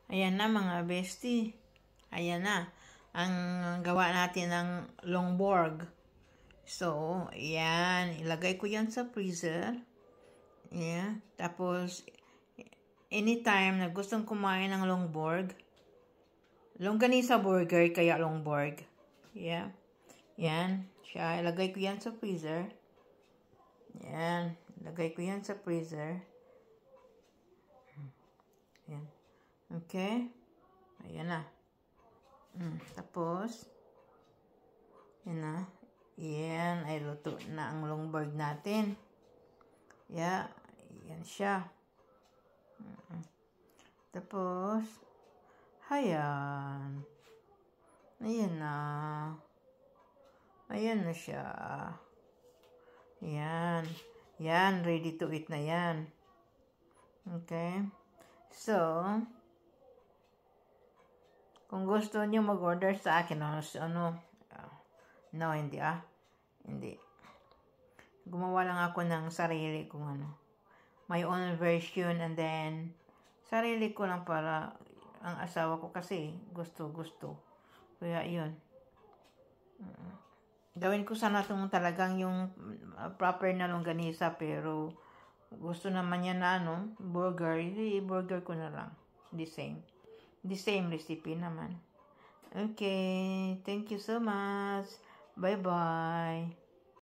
Ayan na mga bestie. Ayan na. Ang gawa natin ng longborg. So, ayan. Ilagay ko yan sa freezer. Yeah. Tapos, anytime na gustong kumain ng longborg, longganisa burger, kaya longborg. Yeah. Yan. Siya. Ilagay ko yan sa freezer. Yan. Ilagay ko yan sa freezer. Yan. Okay. Ayan na. Tapos, yan na. Yan. Ay luto na ang longborg natin. Yeah. Yan siya. Tapos, ayan. Ayan na. Ayan na siya. Yan. Yan. Ready to eat na yan. Okay. So, kung gusto niyo mag-order sa akin, no, hindi Hindi. Gumawa lang ako ng sarili kong my own version, and then, sarili ko lang para ang asawa ko kasi gusto. Kaya yun. Gawin ko sana itong talagang yung proper na longganisa, pero gusto naman niya na burger, burger ko na lang. The same recipe naman. Okay, thank you so much. Bye-bye.